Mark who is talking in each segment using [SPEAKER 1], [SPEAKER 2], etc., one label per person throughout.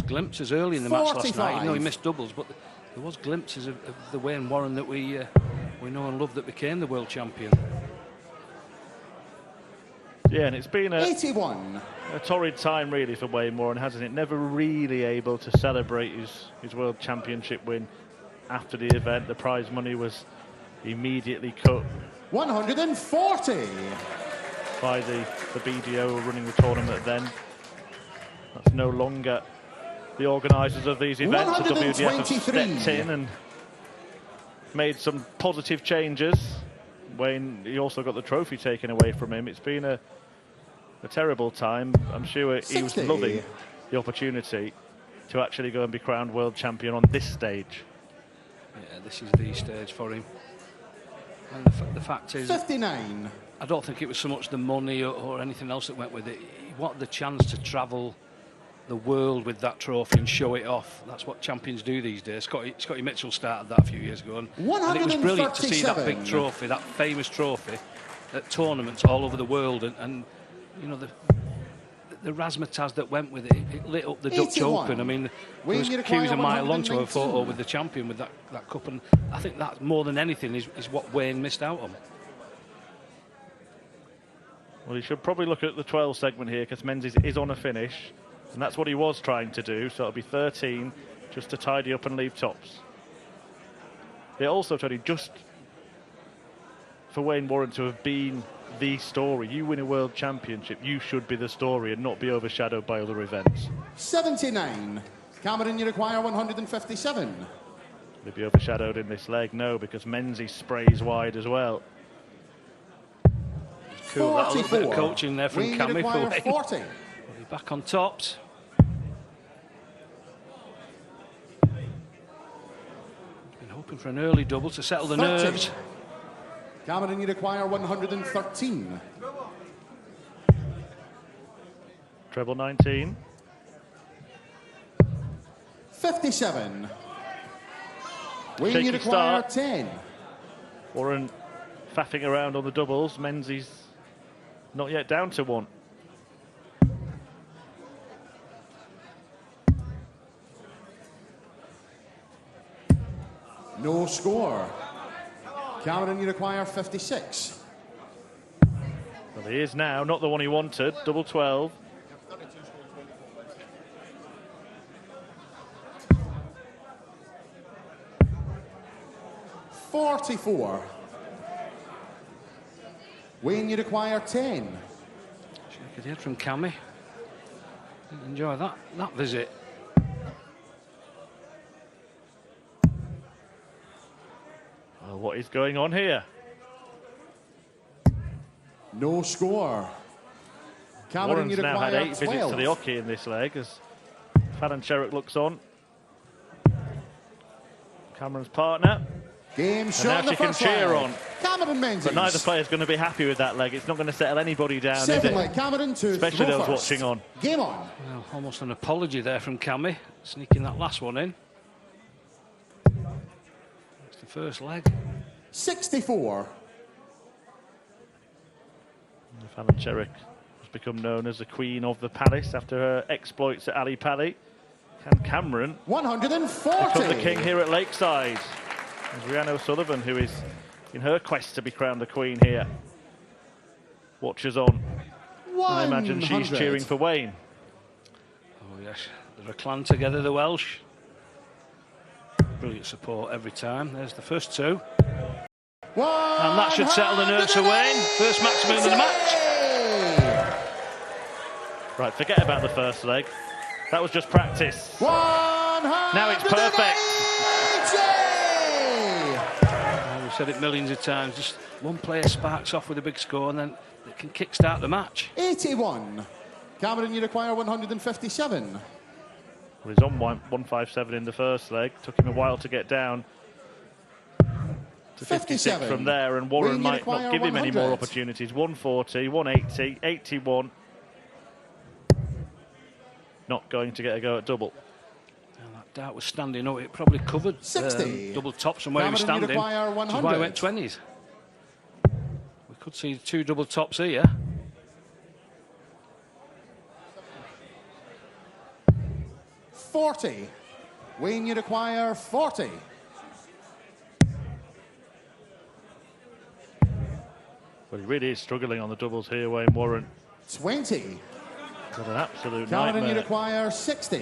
[SPEAKER 1] glimpses early in the match last
[SPEAKER 2] 45.
[SPEAKER 1] night, even though he missed doubles, but there was glimpses of the Wayne Warren that we know and love that became the world champion.
[SPEAKER 3] Yeah, and it's been a
[SPEAKER 2] 81.
[SPEAKER 3] torrid time really for Wayne Warren, hasn't it? Never really able to celebrate his World Championship win after the event. The prize money was immediately cut
[SPEAKER 2] 140.
[SPEAKER 3] by the BDO running the tournament then. That's no longer the organisers of these events. The WDF have stepped in and made some positive changes. Wayne, he also got the trophy taken away from him. It's been a terrible time. I'm sure he was
[SPEAKER 2] 60.
[SPEAKER 3] loving the opportunity to actually go and be crowned world champion on this stage.
[SPEAKER 1] Yeah, this is the stage for him. And the fact is,
[SPEAKER 2] 59.
[SPEAKER 1] I don't think it was so much the money or anything else that went with it. He wanted the chance to travel the world with that trophy and show it off. That's what champions do these days. Scotty Mitchell started that a few years ago, and it was brilliant to see that big trophy, that famous trophy, at tournaments all over the world. And you know, the razzmatazz that went with it, it lit up the Dutch
[SPEAKER 2] 81.
[SPEAKER 1] Open. I mean, there was queues a mile long to have a photo with the champion with that cup, and I think that more than anything is what Wayne missed out on.
[SPEAKER 3] Well, he should probably look at the 12 segment here, because Menzies is on a finish, and that's what he was trying to do. So it'll be 13 just to tidy up and leave tops. It also, Tony, just for Wayne Warren to have been the story. You win a world championship, you should be the story and not be overshadowed by other events.
[SPEAKER 2] 79. Cameron, you require 157.
[SPEAKER 3] Will he be overshadowed in this leg? No, because Menzies sprays wide as well.
[SPEAKER 1] Cool, that little bit of coaching there from
[SPEAKER 2] Wayne, you
[SPEAKER 1] Cammy
[SPEAKER 2] require
[SPEAKER 1] for Wayne.
[SPEAKER 2] 40.
[SPEAKER 1] He's back on tops. Been hoping for an early double to settle the
[SPEAKER 2] 30.
[SPEAKER 1] nerves.
[SPEAKER 2] Cameron, you require 113.
[SPEAKER 3] Treble 19.
[SPEAKER 2] 57. Wayne,
[SPEAKER 3] Shaky
[SPEAKER 2] you require
[SPEAKER 3] start.
[SPEAKER 2] 10.
[SPEAKER 3] Warren faffing around on the doubles. Menzies not yet down to one.
[SPEAKER 2] No score. Cameron, you require 56.
[SPEAKER 3] Well, he is now, not the one he wanted. Double 12.
[SPEAKER 2] $44. Wayne, you require 10.
[SPEAKER 1] Shake it head from Cammy. Enjoy that visit.
[SPEAKER 3] Well, what is going on here?
[SPEAKER 2] No score. Cameron, you
[SPEAKER 3] Warren's now had
[SPEAKER 2] require
[SPEAKER 3] 8 visits
[SPEAKER 2] 12.
[SPEAKER 3] to the hockey in this leg as Fallon Sherrock looks on. Cameron's partner.
[SPEAKER 2] Game
[SPEAKER 3] And
[SPEAKER 2] shot
[SPEAKER 3] now
[SPEAKER 2] in the
[SPEAKER 3] she can
[SPEAKER 2] first
[SPEAKER 3] cheer
[SPEAKER 2] leg.
[SPEAKER 3] on.
[SPEAKER 2] Cameron Menzies.
[SPEAKER 3] But neither player's going to be happy with that leg. It's not going to settle anybody down, is
[SPEAKER 2] Second
[SPEAKER 3] it?
[SPEAKER 2] leg, Cameron to
[SPEAKER 3] Especially
[SPEAKER 2] throw
[SPEAKER 3] those
[SPEAKER 2] first.
[SPEAKER 3] watching on.
[SPEAKER 2] Game on.
[SPEAKER 1] Well, almost an apology there from Cammy, sneaking that last one in. It's the first leg.
[SPEAKER 2] 64.
[SPEAKER 3] Fallon Sherrock has become known as the Queen of the Palace after her exploits at Ali Pali. Can Cameron
[SPEAKER 2] 140.
[SPEAKER 3] become the king here at Lakeside? There's Rhiannon O'Sullivan, who is in her quest to be crowned the Queen here. Watchers on. I imagine she's
[SPEAKER 2] 100.
[SPEAKER 3] cheering for Wayne.
[SPEAKER 1] Oh yes, they're a clan together, the Welsh. Brilliant support every time. There's the first two. And that should settle the nerves for Wayne. First maximum of the match.
[SPEAKER 3] Right, forget about the first leg. That was just practice. Now it's perfect.
[SPEAKER 1] We've said it millions of times. Just one player sparks off with a big score and then they can kickstart the match.
[SPEAKER 2] 81. Cameron, you require 157.
[SPEAKER 3] Well, he's on 157 in the first leg. Took him a while to get down to 56
[SPEAKER 2] 57.
[SPEAKER 3] from there, and Warren
[SPEAKER 2] Wayne, you
[SPEAKER 3] might not
[SPEAKER 2] require
[SPEAKER 3] give him any more
[SPEAKER 2] 100.
[SPEAKER 3] opportunities. 140, 180, 81. Not going to get a go at double.
[SPEAKER 1] And that dart was standing up. It probably covered
[SPEAKER 2] 60.
[SPEAKER 1] double tops from where he was
[SPEAKER 2] Cameron, you
[SPEAKER 1] standing.
[SPEAKER 2] require
[SPEAKER 1] Which is why he
[SPEAKER 2] 100.
[SPEAKER 1] went 20s. We could see two double tops here.
[SPEAKER 2] 40. Wayne, you require 40.
[SPEAKER 3] But he really is struggling on the doubles here, Wayne Warren.
[SPEAKER 2] 20.
[SPEAKER 3] Got an absolute
[SPEAKER 2] Cameron, you
[SPEAKER 3] nightmare.
[SPEAKER 2] require 60.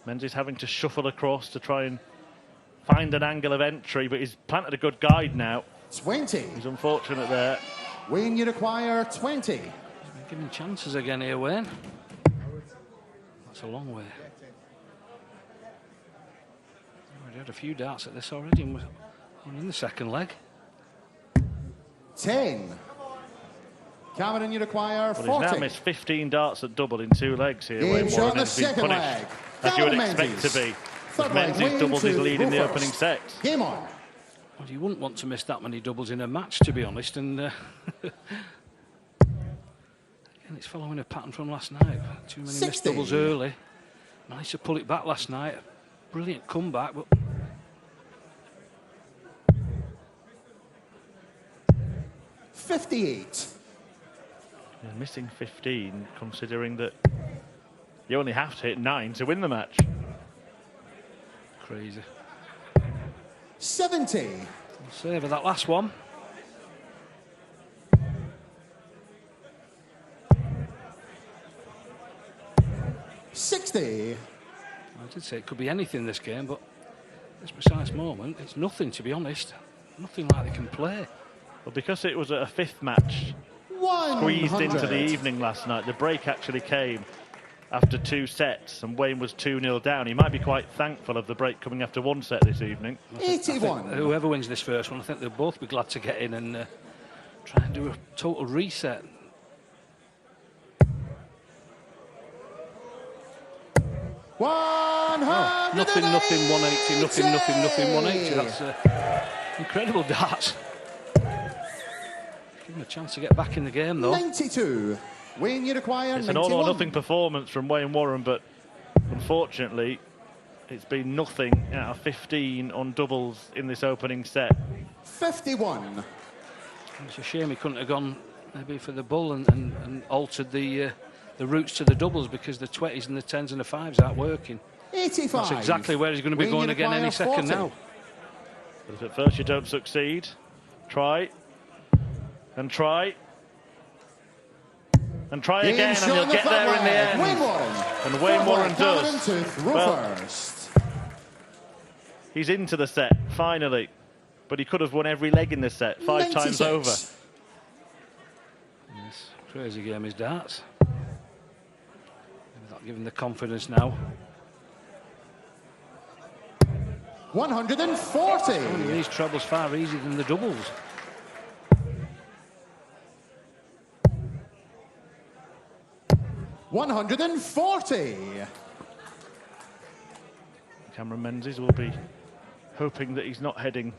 [SPEAKER 3] Menzies having to shuffle across to try and find an angle of entry, but he's planted a good guide now.
[SPEAKER 2] 20.
[SPEAKER 3] He's unfortunate there.
[SPEAKER 2] Wayne, you require 20.
[SPEAKER 1] Giving chances again here, Wayne. That's a long way. Already had a few darts at this already, and we're in the second leg.
[SPEAKER 2] 10. Cameron, you require 40.
[SPEAKER 3] Well, he's now missed 15 darts at double in 2 legs here.
[SPEAKER 2] Game
[SPEAKER 3] Wayne
[SPEAKER 2] shot
[SPEAKER 3] Warren
[SPEAKER 2] on the
[SPEAKER 3] has been
[SPEAKER 2] second
[SPEAKER 3] punished,
[SPEAKER 2] leg.
[SPEAKER 3] as you would
[SPEAKER 2] Cameron
[SPEAKER 3] expect
[SPEAKER 2] Menzies.
[SPEAKER 3] to be.
[SPEAKER 2] Third
[SPEAKER 3] As
[SPEAKER 2] leg,
[SPEAKER 3] Menzies
[SPEAKER 2] Wayne
[SPEAKER 3] doubled his
[SPEAKER 2] to
[SPEAKER 3] lead in the
[SPEAKER 2] go
[SPEAKER 3] opening
[SPEAKER 2] first.
[SPEAKER 3] set.
[SPEAKER 2] Game on.
[SPEAKER 1] Well, you wouldn't want to miss that many doubles in a match, to be honest. And again, it's following a pattern from last night. Too many
[SPEAKER 2] 60.
[SPEAKER 1] missed doubles early. Managed to pull it back last night. Brilliant comeback, but
[SPEAKER 2] 58.
[SPEAKER 3] Yeah, missing 15, considering that you only have to hit 9 to win the match.
[SPEAKER 1] crazy.
[SPEAKER 2] 70.
[SPEAKER 1] Save of that last one.
[SPEAKER 2] $60.
[SPEAKER 1] I did say it could be anything this game, but this precise moment, it's nothing, to be honest. Nothing like they can play.
[SPEAKER 3] Well, because it was a 5th match squeezed
[SPEAKER 2] 100.
[SPEAKER 3] into the evening last night, the break actually came after 2 sets, and Wayne was 2-0 down. He might be quite thankful of the break coming after 1 set this evening.
[SPEAKER 1] I think
[SPEAKER 2] 81.
[SPEAKER 1] whoever wins this first one, I think they'll both be glad to get in and try and do a total reset. Nothing, 180, nothing, 180. That's incredible darts. Give him a chance to get back in the game, though.
[SPEAKER 2] 92. Wayne, you require
[SPEAKER 3] It's
[SPEAKER 2] 91.
[SPEAKER 3] an all-or-nothing performance from Wayne Warren, but unfortunately, it's been nothing out of 15 on doubles in this opening set.
[SPEAKER 2] 51.
[SPEAKER 1] It's a shame he couldn't have gone maybe for the bull and altered the routes to the doubles, because the 20s and the 10s and the 5s aren't working.
[SPEAKER 2] 85.
[SPEAKER 1] That's exactly where he's going to be
[SPEAKER 2] Wayne,
[SPEAKER 1] going
[SPEAKER 2] you
[SPEAKER 1] again any
[SPEAKER 2] require
[SPEAKER 1] second
[SPEAKER 2] 40.
[SPEAKER 1] now.
[SPEAKER 3] But if at first you don't succeed, try and try and try
[SPEAKER 2] Game
[SPEAKER 3] again,
[SPEAKER 2] shot
[SPEAKER 3] and
[SPEAKER 2] on
[SPEAKER 3] you'll
[SPEAKER 2] the
[SPEAKER 3] get
[SPEAKER 2] front
[SPEAKER 3] there in the
[SPEAKER 2] leg.
[SPEAKER 3] end.
[SPEAKER 2] Wayne Warren.
[SPEAKER 3] And Wayne
[SPEAKER 2] Third
[SPEAKER 3] Warren
[SPEAKER 2] leg, Cameron
[SPEAKER 3] does.
[SPEAKER 2] to throw
[SPEAKER 3] Well,
[SPEAKER 2] first.
[SPEAKER 3] He's into the set, finally. But he could have won every leg in this set, 5 times
[SPEAKER 2] 96.
[SPEAKER 3] over.
[SPEAKER 1] Yes, crazy game is darts. Without giving the confidence now.
[SPEAKER 2] 140.
[SPEAKER 1] These trebles far easier than the doubles.
[SPEAKER 2] $140.
[SPEAKER 3] Cameron Menzies will be hoping that he's not heading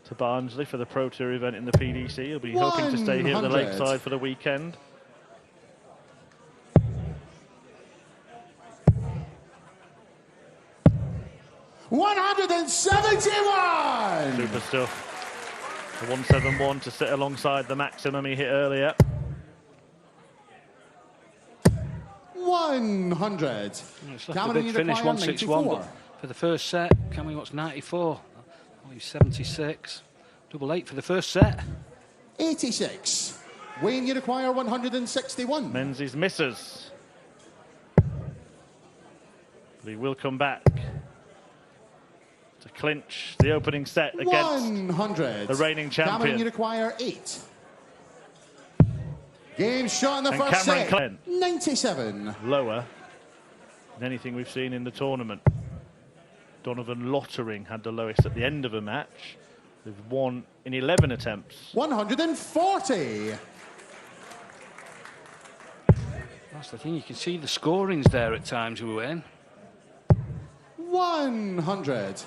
[SPEAKER 3] to Barnsley for the Pro Tour event in the PDC. He'll be hoping to stay here at the
[SPEAKER 2] 100.
[SPEAKER 3] Lakeside for the weekend.
[SPEAKER 2] $171.
[SPEAKER 3] Super stuff. The 171 to sit alongside the maximum he hit earlier.
[SPEAKER 2] 100.
[SPEAKER 1] It's left
[SPEAKER 2] Cameron,
[SPEAKER 1] a big
[SPEAKER 2] you
[SPEAKER 1] finish,
[SPEAKER 2] require
[SPEAKER 1] 161,
[SPEAKER 2] 94.
[SPEAKER 1] but for the first set, Cameron what's 94. Oh, he's 76. Double 8 for the first set.
[SPEAKER 2] 86. Wayne, you require 161.
[SPEAKER 3] Menzies misses. But he will come back to clinch the opening set against
[SPEAKER 2] 100.
[SPEAKER 3] the reigning
[SPEAKER 2] Cameron,
[SPEAKER 3] champion.
[SPEAKER 2] you require 8. Game shot in the
[SPEAKER 3] And
[SPEAKER 2] first
[SPEAKER 3] Cameron
[SPEAKER 2] set.
[SPEAKER 3] Clem.
[SPEAKER 2] 97.
[SPEAKER 3] Lower than anything we've seen in the tournament. Donovan Lottering had the lowest at the end of a match. They've won in 11 attempts.
[SPEAKER 2] 140.
[SPEAKER 1] That's the thing, you can see the scorings there at times we were in.
[SPEAKER 2] 100.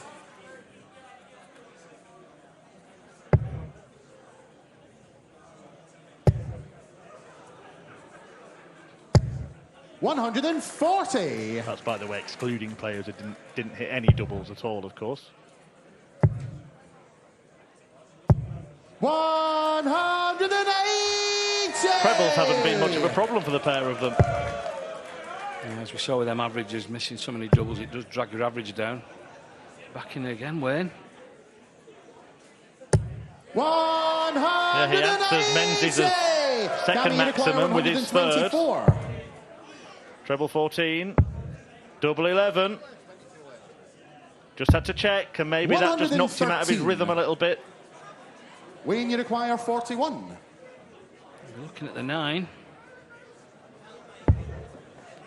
[SPEAKER 2] $140.
[SPEAKER 3] That's, by the way, excluding players who didn't hit any doubles at all, of course.
[SPEAKER 2] 180.
[SPEAKER 3] Trebles haven't been much of a problem for the pair of them.
[SPEAKER 1] Yeah, as we saw with them averages, missing so many doubles, it does drag your average down. Back in again, Wayne.
[SPEAKER 2] 180.
[SPEAKER 3] Yeah, he answers Menzies' second maximum with his third. Treble 14, double 11. Just had to check, and maybe that just knocked him out of his rhythm a little bit.
[SPEAKER 2] Wayne, you require 41.
[SPEAKER 1] We're looking at the 9.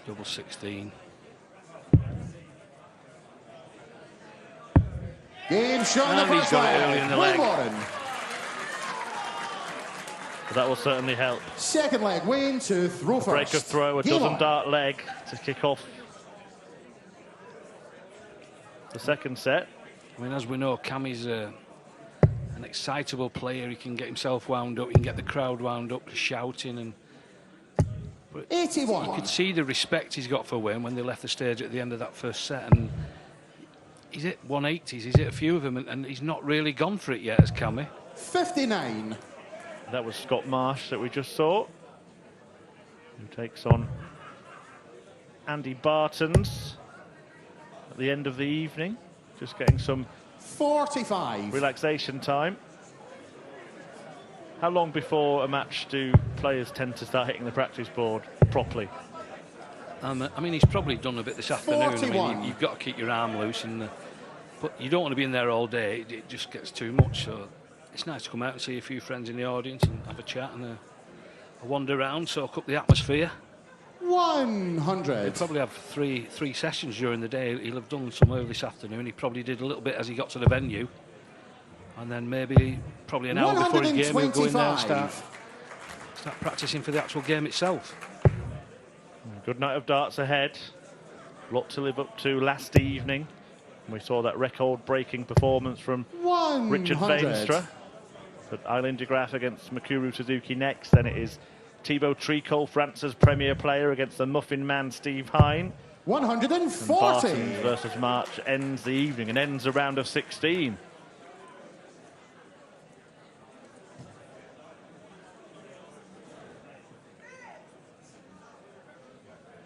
[SPEAKER 1] Double 16.
[SPEAKER 2] Game shot in the
[SPEAKER 1] And he's
[SPEAKER 2] first
[SPEAKER 1] got it early in the
[SPEAKER 2] leg.
[SPEAKER 1] leg.
[SPEAKER 2] Warren.
[SPEAKER 3] But that will certainly help.
[SPEAKER 2] Second leg, Wayne to throw first.
[SPEAKER 3] Break of throw, a
[SPEAKER 2] Game
[SPEAKER 3] dozen
[SPEAKER 2] on.
[SPEAKER 3] dart leg to kick off the second set.
[SPEAKER 1] I mean, as we know, Cammy's an excitable player. He can get himself wound up. He can get the crowd wound up, shouting. And
[SPEAKER 2] 81.
[SPEAKER 1] you could see the respect he's got for Wayne when they left the stage at the end of that first set. And he's hit 180s. He's hit a few of them, and he's not really gone for it yet as Cammy.
[SPEAKER 2] 59.
[SPEAKER 3] That was Scott Marsh that we just saw, who takes on Andy Bartons at the end of the evening, just getting some
[SPEAKER 2] 45.
[SPEAKER 3] relaxation time. How long before a match do players tend to start hitting the practice board properly?
[SPEAKER 1] I mean, he's probably done a bit this afternoon.
[SPEAKER 2] 41.
[SPEAKER 1] I mean, you've got to keep your arm loose, but you don't want to be in there all day. It just gets too much. So it's nice to come out and see a few friends in the audience and have a chat and a wander around, soak up the atmosphere.
[SPEAKER 2] 100.
[SPEAKER 1] He'll probably have three sessions during the day. He'll have done some early this afternoon. He probably did a little bit as he got to the venue, and then maybe probably an hour before his game he'll go in there and start practicing for the actual game itself.
[SPEAKER 3] Good night of darts ahead. Lot to live up to last evening. We saw that record-breaking performance from
[SPEAKER 2] 100.
[SPEAKER 3] Richard Veenstra. But Eileen de Graaf against Mikuru Suzuki next. Then it is Thibaut Tricol, France's premier player, against the Muffin Man Steve Hine.
[SPEAKER 2] 140.
[SPEAKER 3] Bartons versus March ends the evening and ends a round of 16.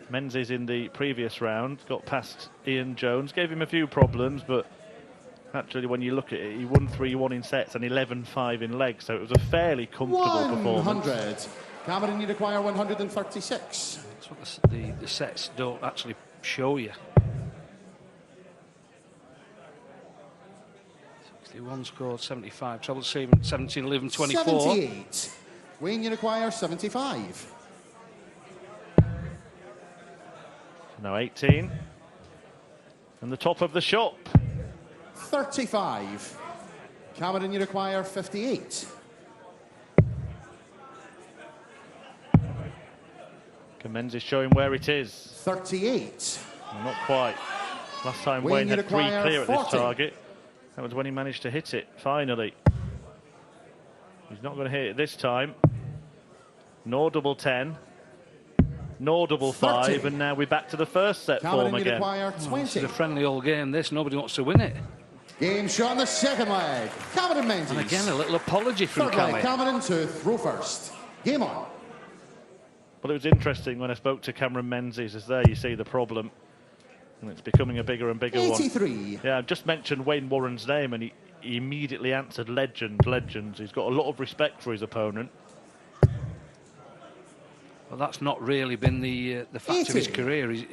[SPEAKER 3] Menzies in the previous round got past Ian Jones, gave him a few problems, but actually when you look at it, he won 3-1 in sets and 11-5 in legs, so it was a fairly comfortable performance.
[SPEAKER 2] 100. Cameron, you require 136.
[SPEAKER 1] That's what the sets don't actually show you. 61 scored, 75, treble 17, 11, 24.
[SPEAKER 2] 78. Wayne, you require 75.
[SPEAKER 3] Now 18. And the top of the shop.
[SPEAKER 2] 35. Cameron, you require 58.
[SPEAKER 3] Menzies showing where it is.
[SPEAKER 2] 38.
[SPEAKER 3] Not quite. Last time
[SPEAKER 2] Wayne,
[SPEAKER 3] Wayne
[SPEAKER 2] you
[SPEAKER 3] had 3
[SPEAKER 2] require
[SPEAKER 3] clear at
[SPEAKER 2] 40.
[SPEAKER 3] this target. That was when he managed to hit it, finally. He's not going to hit it this time. Nor double 10. Nor double 5.
[SPEAKER 2] 30.
[SPEAKER 3] And now we're back to the first set
[SPEAKER 2] Cameron,
[SPEAKER 3] form
[SPEAKER 2] you
[SPEAKER 3] again.
[SPEAKER 2] require
[SPEAKER 1] This
[SPEAKER 2] 20.
[SPEAKER 1] is a friendly old game, this. Nobody wants to win it.
[SPEAKER 2] Game shot in the second leg. Cameron Menzies.
[SPEAKER 1] And again, a little apology from
[SPEAKER 2] Third leg,
[SPEAKER 1] Cammy.
[SPEAKER 2] Cameron to throw first. Game on.
[SPEAKER 3] Well, it was interesting when I spoke to Cameron Menzies, as there you see the problem. And it's becoming a bigger and bigger
[SPEAKER 2] 83.
[SPEAKER 3] one. Yeah, I just mentioned Wayne Warren's name and he immediately answered legends. He's got a lot of respect for his opponent.
[SPEAKER 1] Well, that's not really been the fact of his
[SPEAKER 2] 80.
[SPEAKER 1] career.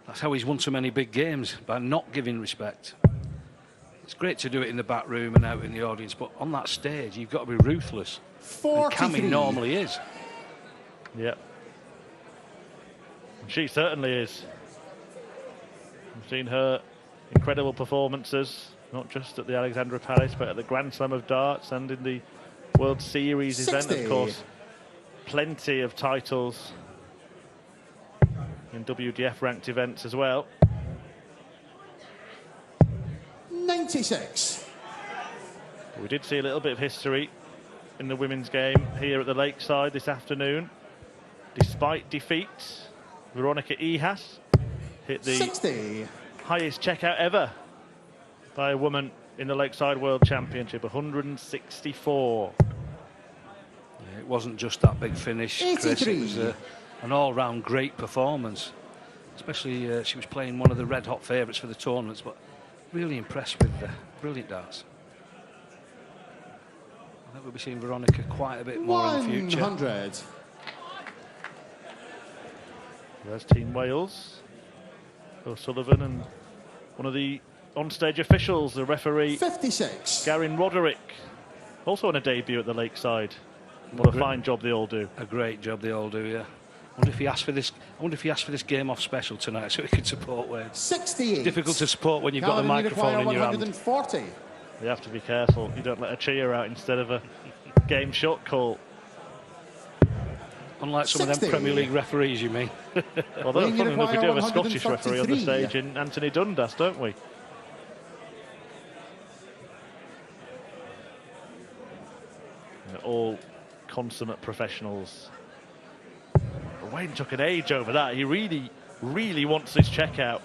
[SPEAKER 1] That's how he's won so many big games, by not giving respect. It's great to do it in the back room and out in the audience, but on that stage, you've got to be ruthless. And
[SPEAKER 2] 43.
[SPEAKER 1] Cammy normally is.
[SPEAKER 3] Yep. She certainly is. We've seen her incredible performances, not just at the Alexandra Palace, but at the Grand Slam of Darts and in the World Series
[SPEAKER 2] 60.
[SPEAKER 3] event, of course. Plenty of titles in WDF ranked events as well.
[SPEAKER 2] 96.
[SPEAKER 3] We did see a little bit of history in the women's game here at the Lakeside this afternoon. Despite defeat, Veronica Ehas hit the
[SPEAKER 2] 60.
[SPEAKER 3] highest checkout ever by a woman in the Lakeside World Championship, 164.
[SPEAKER 1] It wasn't just that big finish, Chris.
[SPEAKER 2] 83.
[SPEAKER 1] It was an all-round great performance. Especially she was playing one of the red-hot favourites for the tournaments, but really impressed with brilliant darts. I think we'll be seeing Veronica quite a bit more in the future.
[SPEAKER 2] 100.
[SPEAKER 3] There's Team Wales. O'Sullivan and one of the on-stage officials, the referee
[SPEAKER 2] 56.
[SPEAKER 3] Garin Roderick, also on a debut at the Lakeside. What a fine job they all do.
[SPEAKER 1] A great job they all do, yeah. I wonder if he asked for this game off special tonight so he could support Wales.
[SPEAKER 2] 68.
[SPEAKER 1] Difficult to support when you've got the
[SPEAKER 2] Cameron, you
[SPEAKER 1] microphone
[SPEAKER 2] require
[SPEAKER 1] in your hand.
[SPEAKER 2] 140.
[SPEAKER 3] You have to be careful. You don't let a cheer out instead of a game shot call.
[SPEAKER 1] Unlike some of
[SPEAKER 2] 60.
[SPEAKER 1] them Premier League referees, you mean?
[SPEAKER 3] Although,
[SPEAKER 2] Wayne, you
[SPEAKER 3] funny enough, we do have a
[SPEAKER 2] require
[SPEAKER 3] Scottish referee on the
[SPEAKER 2] 133.
[SPEAKER 3] stage in Anthony Dundas, don't we? They're all consummate professionals. But Wayne took an age over that. He really, really wants this check out.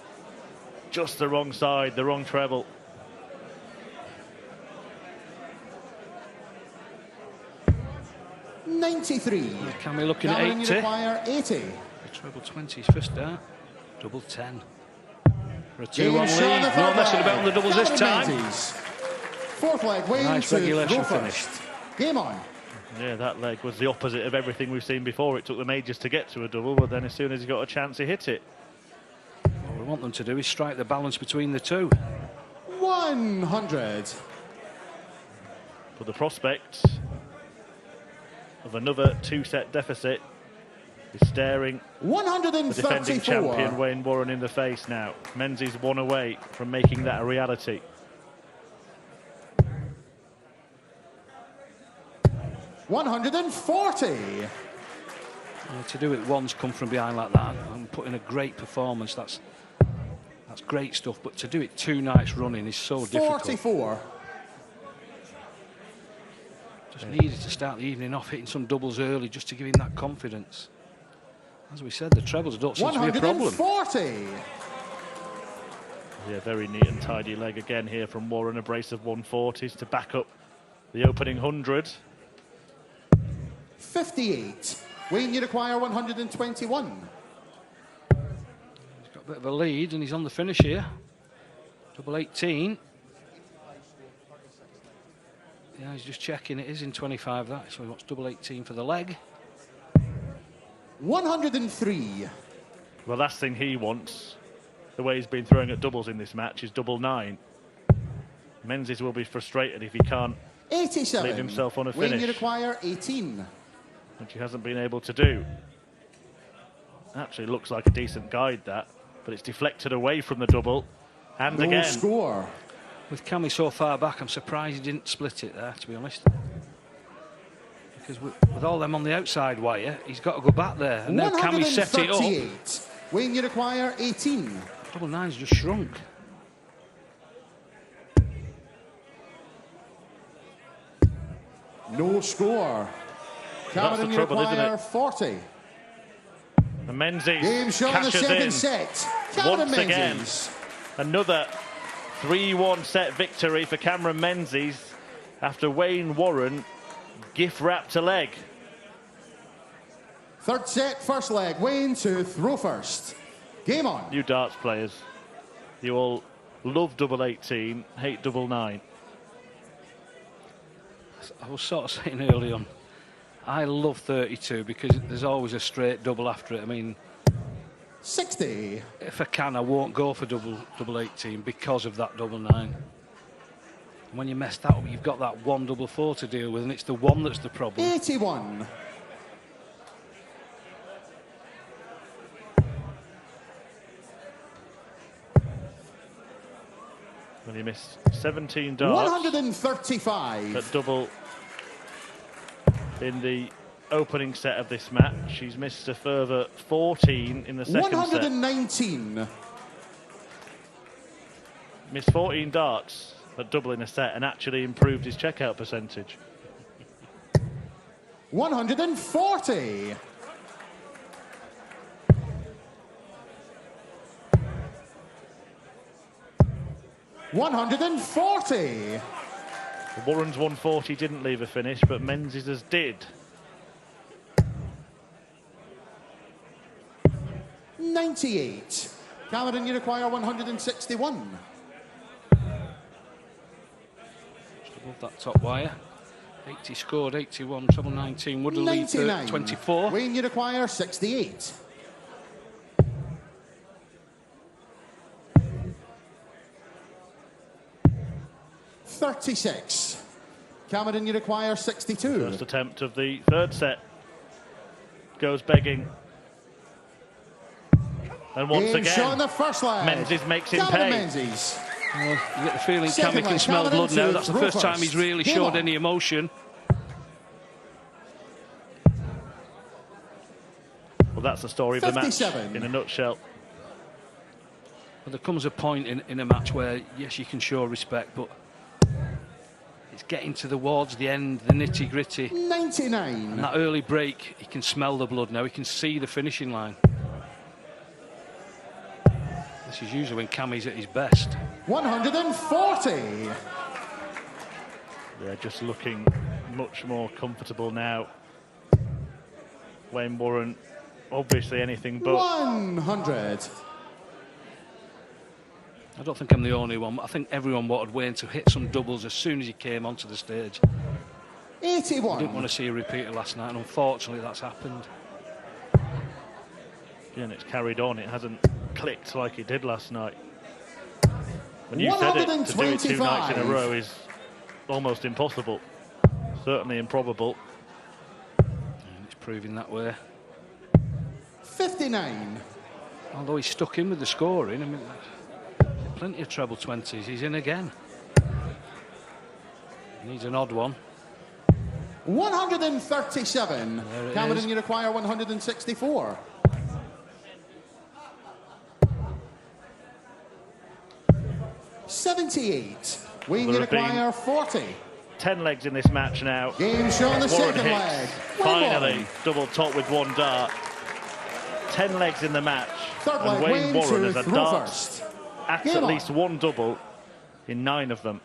[SPEAKER 3] Just the wrong side, the wrong treble.
[SPEAKER 1] Can we looking at
[SPEAKER 2] Cameron, you
[SPEAKER 1] 80?
[SPEAKER 2] require 80.
[SPEAKER 1] The treble 20's first dart. Double 10. For a 2-1
[SPEAKER 2] Game
[SPEAKER 1] lead.
[SPEAKER 2] shot on the
[SPEAKER 1] No
[SPEAKER 2] third
[SPEAKER 1] messing
[SPEAKER 2] leg.
[SPEAKER 1] about on the doubles this
[SPEAKER 2] Cameron
[SPEAKER 1] time.
[SPEAKER 2] Menzies. Fourth leg, Wayne
[SPEAKER 1] Nice
[SPEAKER 2] to
[SPEAKER 1] regulation
[SPEAKER 2] throw
[SPEAKER 1] finish.
[SPEAKER 2] first. Game on.
[SPEAKER 3] Yeah, that leg was the opposite of everything we've seen before. It took the majors to get to a double, but then as soon as he got a chance, he hit it.
[SPEAKER 1] What we want them to do is strike the balance between the two.
[SPEAKER 2] 100.
[SPEAKER 3] But the prospect of another two-set deficit is staring the defending champion
[SPEAKER 2] 134.
[SPEAKER 3] Wayne Warren in the face now. Menzies one away from making that a reality.
[SPEAKER 2] $140.
[SPEAKER 1] To do it once, come from behind like that, and put in a great performance, that's great stuff. But to do it 2 nights running is so difficult.
[SPEAKER 2] 44.
[SPEAKER 1] Just needed to start the evening off hitting some doubles early just to give him that confidence. As we said, the trebles don't seem to be a problem.
[SPEAKER 2] 140.
[SPEAKER 3] Yeah, very neat and tidy leg again here from Warren. A brace of 140s to back up the opening 100.
[SPEAKER 2] 58. Wayne, you require 121.
[SPEAKER 1] He's got a bit of a lead and he's on the finish here. Double 18. Yeah, he's just checking. It is in 25, that. So he wants double 18 for the leg.
[SPEAKER 2] 103.
[SPEAKER 3] The last thing he wants, the way he's been throwing at doubles in this match, is double 9. Menzies will be frustrated if he can't
[SPEAKER 2] 87.
[SPEAKER 3] leave himself on a
[SPEAKER 2] Wayne, you
[SPEAKER 3] finish,
[SPEAKER 2] require 18.
[SPEAKER 3] which he hasn't been able to do. Actually looks like a decent guide, that, but it's deflected away from the double. And
[SPEAKER 2] No
[SPEAKER 3] again,
[SPEAKER 2] score.
[SPEAKER 1] With Cammy so far back, I'm surprised he didn't split it there, to be honest. Because with all them on the outside wire, he's got to go back there. And now Cammy set it up.
[SPEAKER 2] 138. Wayne, you require 18.
[SPEAKER 1] Double 9's just shrunk.
[SPEAKER 2] No score. Cameron, you
[SPEAKER 3] trouble, isn't
[SPEAKER 2] require
[SPEAKER 3] it?
[SPEAKER 2] 40.
[SPEAKER 3] and Menzies
[SPEAKER 2] Game shot in the
[SPEAKER 3] cashes
[SPEAKER 2] second
[SPEAKER 3] in.
[SPEAKER 2] set. Cameron
[SPEAKER 3] Once again.
[SPEAKER 2] Menzies.
[SPEAKER 3] Another 3-1 set victory for Cameron Menzies after Wayne Warren gift-wrapped a leg.
[SPEAKER 2] Third set, first leg. Wayne to throw first. Game on.
[SPEAKER 3] You darts players, you all love double 18, hate double 9.
[SPEAKER 1] I was sort of saying early on, I love 32 because there's always a straight double after it. I mean,
[SPEAKER 2] 60.
[SPEAKER 1] if I can, I won't go for double 18 because of that double 9. And when you mess that up, you've got that 1 double 4 to deal with, and it's the 1 that's the problem.
[SPEAKER 2] 81.
[SPEAKER 3] When he missed 17 darts
[SPEAKER 2] 135.
[SPEAKER 3] at double in the opening set of this match. He's missed a further 14 in the second set.
[SPEAKER 2] 119.
[SPEAKER 3] Missed 14 darts at double in a set and actually improved his checkout percentage.
[SPEAKER 2] 140. $140.
[SPEAKER 3] Warren's 140 didn't leave a finish, but Menzies' did.
[SPEAKER 2] 90. 98. Cameron, you require 161.
[SPEAKER 1] Just above that top wire. 80 scored, 81, treble 19. Woodland lead
[SPEAKER 2] 99.
[SPEAKER 1] 24.
[SPEAKER 2] Wayne, you require 68. $36. Cameron, you require 62.
[SPEAKER 3] First attempt of the third set goes begging. And once
[SPEAKER 2] Game show in
[SPEAKER 3] again,
[SPEAKER 2] the first leg.
[SPEAKER 3] Menzies makes him
[SPEAKER 2] Cameron
[SPEAKER 3] pay.
[SPEAKER 2] Menzies.
[SPEAKER 1] Well, you get the feeling
[SPEAKER 2] Second
[SPEAKER 1] Cammy can
[SPEAKER 2] leg,
[SPEAKER 1] smell
[SPEAKER 2] Cameron
[SPEAKER 1] blood now.
[SPEAKER 2] into
[SPEAKER 1] That's the
[SPEAKER 2] throw
[SPEAKER 1] first time
[SPEAKER 2] first.
[SPEAKER 1] he's really
[SPEAKER 2] Game
[SPEAKER 1] showed
[SPEAKER 2] on.
[SPEAKER 1] any emotion.
[SPEAKER 3] Well, that's the story of the match
[SPEAKER 2] 57.
[SPEAKER 3] in a nutshell.
[SPEAKER 1] But there comes a point in a match where, yes, you can show respect, but it's getting towards the end, the nitty-gritty.
[SPEAKER 2] 99.
[SPEAKER 1] And that early break, he can smell the blood now. He can see the finishing line. This is usually when Cammy's at his best.
[SPEAKER 2] 140.
[SPEAKER 3] Yeah, just looking much more comfortable now. Wayne Warren, obviously anything but.
[SPEAKER 2] 100.
[SPEAKER 1] I don't think I'm the only one. I think everyone wanted Wayne to hit some doubles as soon as he came onto the stage.
[SPEAKER 2] 81.
[SPEAKER 1] I didn't want to see a repeater last night, and unfortunately that's happened.
[SPEAKER 3] Yeah, and it's carried on. It hasn't clicked like it did last night. When you said it, to do it 2 nights in a row is almost impossible. Certainly improbable.
[SPEAKER 1] And it's proving that way.
[SPEAKER 2] 59.
[SPEAKER 1] Although he's stuck in with the scoring, I mean, plenty of treble 20s. He's in again. He needs an odd one.
[SPEAKER 2] 137.
[SPEAKER 1] There it
[SPEAKER 2] Cameron,
[SPEAKER 1] is.
[SPEAKER 2] you require 164. $78. Wayne,
[SPEAKER 3] There
[SPEAKER 2] you
[SPEAKER 3] have been
[SPEAKER 2] require 40.
[SPEAKER 3] 10 legs in this match now.
[SPEAKER 2] Game show on the
[SPEAKER 3] Warren
[SPEAKER 2] second
[SPEAKER 3] hits,
[SPEAKER 2] leg.
[SPEAKER 3] finally, double top with 1 dart. 10 legs in the match.
[SPEAKER 2] Third
[SPEAKER 3] And
[SPEAKER 2] leg,
[SPEAKER 3] Wayne Warren
[SPEAKER 2] to
[SPEAKER 3] has a
[SPEAKER 2] throw
[SPEAKER 3] dart
[SPEAKER 2] first.
[SPEAKER 3] at
[SPEAKER 2] Game on.
[SPEAKER 3] least 1 double in 9 of them.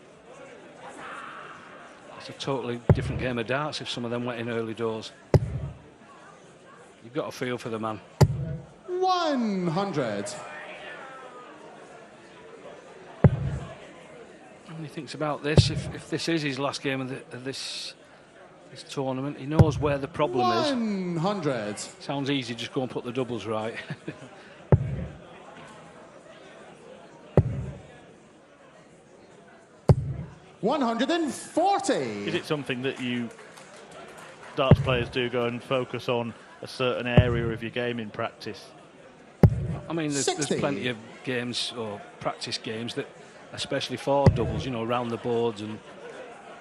[SPEAKER 1] It's a totally different game of darts if some of them went in early doors. You've got a feel for the man.
[SPEAKER 2] 100.
[SPEAKER 1] And he thinks about this. If this is his last game of this tournament, he knows where the problem is.
[SPEAKER 2] 100.
[SPEAKER 1] Sounds easy, just go and put the doubles right.
[SPEAKER 2] $140.
[SPEAKER 3] Is it something that you darts players do go and focus on a certain area of your game in practice?
[SPEAKER 1] I mean, there's
[SPEAKER 2] 60.
[SPEAKER 1] plenty of games or practice games that, especially for doubles, you know, around the boards, and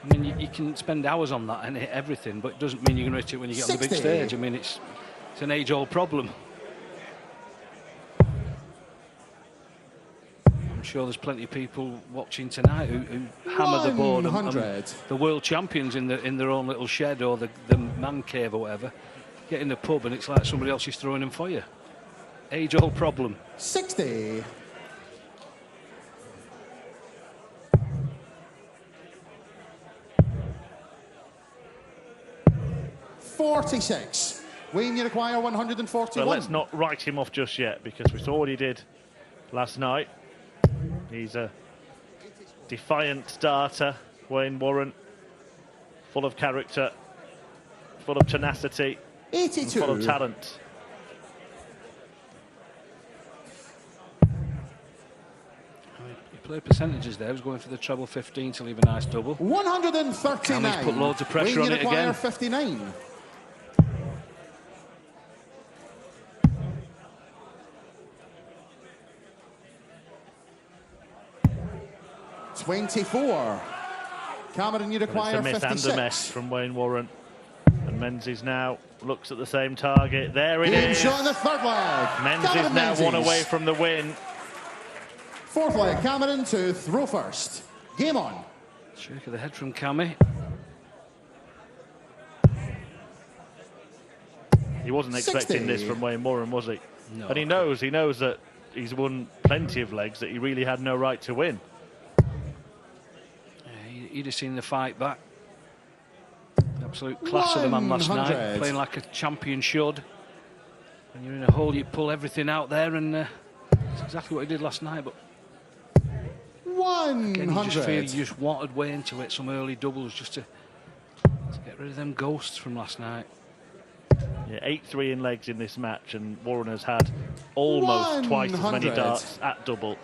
[SPEAKER 1] I mean, you can spend hours on that and hit everything, but it doesn't mean you're going to hit it when you get on the big
[SPEAKER 2] 60.
[SPEAKER 1] stage. I mean, it's an age-old problem. I'm sure there's plenty of people watching tonight who hammer the board. And
[SPEAKER 2] 100.
[SPEAKER 1] the world champions in their own little shed or the man cave or whatever get in the pub and it's like somebody else is throwing them for you. Age-old problem.
[SPEAKER 2] 60. $46. Wayne, you require 141.
[SPEAKER 3] So let's not write him off just yet, because we saw what he did last night. He's a defiant starter, Wayne Warren, full of character, full of tenacity, and
[SPEAKER 2] 82.
[SPEAKER 3] full of talent.
[SPEAKER 1] He played percentages there. He was going for the treble 15 to leave a nice double.
[SPEAKER 2] 139.
[SPEAKER 1] Cammy's put loads of pressure
[SPEAKER 2] Wayne,
[SPEAKER 1] on
[SPEAKER 2] you
[SPEAKER 1] it
[SPEAKER 2] require
[SPEAKER 1] again.
[SPEAKER 2] 59. $24. Cameron, you
[SPEAKER 3] But it's
[SPEAKER 2] require
[SPEAKER 3] a miss
[SPEAKER 2] 56.
[SPEAKER 3] and a mess from Wayne Warren. And Menzies now looks at the same target. There it
[SPEAKER 2] Game
[SPEAKER 3] is.
[SPEAKER 2] shot in the third leg.
[SPEAKER 3] Menzies
[SPEAKER 2] Cameron
[SPEAKER 3] now 1
[SPEAKER 2] Menzies.
[SPEAKER 3] away from the win.
[SPEAKER 2] Fourth leg, Cameron to throw first. Game on.
[SPEAKER 1] Shake of the head from Cammy.
[SPEAKER 3] He wasn't
[SPEAKER 2] 60.
[SPEAKER 3] expecting this from Wayne Warren, was he?
[SPEAKER 1] No.
[SPEAKER 3] And he knows that he's won plenty of legs that he really had no right to win.
[SPEAKER 1] He'd have seen the fight back. Absolute class of the man last
[SPEAKER 2] 100.
[SPEAKER 1] night, playing like a champion should. When you're in a hole, you pull everything out there, and that's exactly what he did last night. But
[SPEAKER 2] 100.
[SPEAKER 1] again, you just feel you just wanted Wayne to hit some early doubles just to get rid of them ghosts from last night.
[SPEAKER 3] Yeah, 8-3 in legs in this match, and Warren has had almost twice as many
[SPEAKER 2] 100.
[SPEAKER 3] darts at double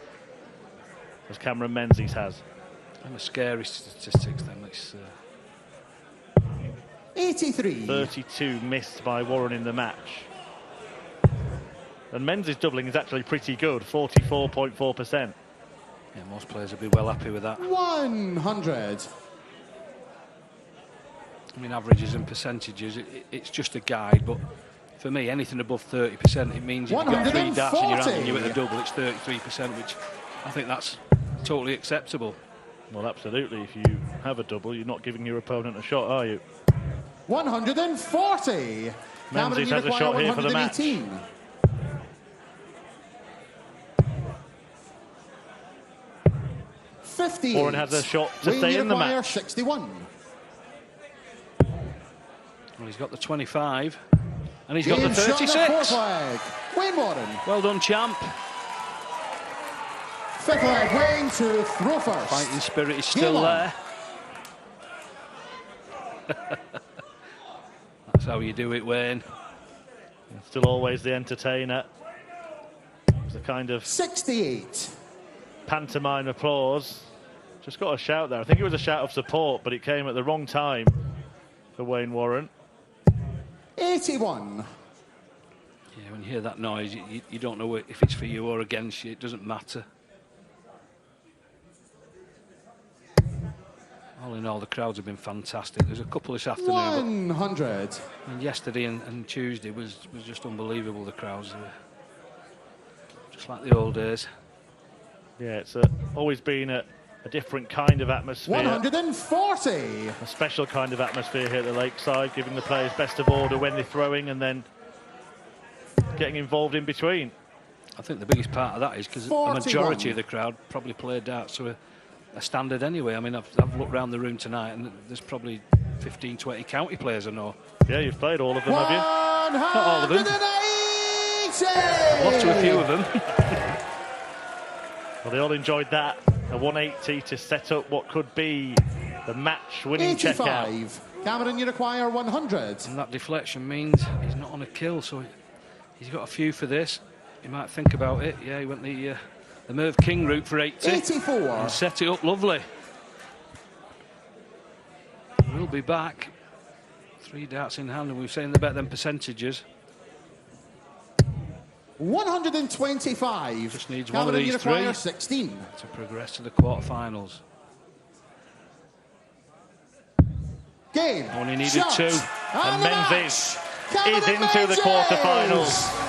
[SPEAKER 3] as Cameron Menzies has.
[SPEAKER 1] And the scary statistics then. Let's
[SPEAKER 2] 83.
[SPEAKER 3] 32 missed by Warren in the match. And Menzies' doubling is actually pretty good, 44.4%.
[SPEAKER 1] yeah, most players would be well happy with that.
[SPEAKER 2] 100.
[SPEAKER 1] I mean, averages and percentages, it's just a guide, but for me, anything above 30%, it means if you've got 3 darts in your hand and you hit a double, it's 33%, which I think that's totally acceptable.
[SPEAKER 3] Well, absolutely. If you have a double, you're not giving your opponent a shot, are you?
[SPEAKER 2] 140.
[SPEAKER 3] Menzies has a shot here for the match.
[SPEAKER 2] 50.
[SPEAKER 3] Warren has a shot to
[SPEAKER 2] Wayne
[SPEAKER 3] stay in the
[SPEAKER 2] Uniquire,
[SPEAKER 3] match.
[SPEAKER 2] 61.
[SPEAKER 1] Well, he's got the 25, and he's
[SPEAKER 2] Game
[SPEAKER 1] got the
[SPEAKER 2] shot in the
[SPEAKER 1] 36.
[SPEAKER 2] fourth leg. Wayne Warren.
[SPEAKER 1] Well done, champ.
[SPEAKER 2] Fifth leg, Wayne to throw first.
[SPEAKER 1] Fighting spirit is still
[SPEAKER 2] Game on.
[SPEAKER 1] there. That's how you do it, Wayne.
[SPEAKER 3] Still always the entertainer. It's a kind of
[SPEAKER 2] 68.
[SPEAKER 3] pantomime applause. Just got a shout there. I think it was a shout of support, but it came at the wrong time for Wayne Warren.
[SPEAKER 2] 81.
[SPEAKER 1] Yeah, when you hear that noise, you don't know if it's for you or against you. It doesn't matter. All in all, the crowds have been fantastic. There's a couple this afternoon.
[SPEAKER 2] 100.
[SPEAKER 1] But, and yesterday and Tuesday was just unbelievable. The crowds were just like the old days.
[SPEAKER 3] Yeah, it's always been a different kind of atmosphere.
[SPEAKER 2] 140.
[SPEAKER 3] A special kind of atmosphere here at the Lakeside, giving the players best of order when they're throwing and then getting involved in between.
[SPEAKER 1] I think the biggest part of that is because the
[SPEAKER 2] 41.
[SPEAKER 1] majority of the crowd probably play darts to a standard anyway. I mean, I've looked around the room tonight and there's probably 15, 20 county players I know.
[SPEAKER 3] Yeah, you've played all of them, have you?
[SPEAKER 2] 180.
[SPEAKER 1] Not all of them. I've lost to a few of them.
[SPEAKER 3] Well, they all enjoyed that. A 180 to set up what could be the match-winning checkout.
[SPEAKER 2] 85. Cameron Uniquire, 100.
[SPEAKER 1] And that deflection means he's not on a kill, so he's got a few for this. He might think about it. Yeah, he went the Merv King route for 80.
[SPEAKER 2] 84.
[SPEAKER 1] And set it up lovely. We'll be back. 3 darts in hand, and we've seen about them percentages.
[SPEAKER 2] 125.
[SPEAKER 1] Just needs
[SPEAKER 2] Cameron
[SPEAKER 1] one of these
[SPEAKER 2] Uniquire,
[SPEAKER 1] 3
[SPEAKER 2] 16.
[SPEAKER 1] to progress to the quarterfinals.
[SPEAKER 2] Game.
[SPEAKER 1] Only needed
[SPEAKER 2] shot,
[SPEAKER 1] 2.
[SPEAKER 3] And
[SPEAKER 2] the
[SPEAKER 3] Menzies
[SPEAKER 2] match. Cameron
[SPEAKER 3] is into the
[SPEAKER 2] Menzies.
[SPEAKER 3] quarterfinals.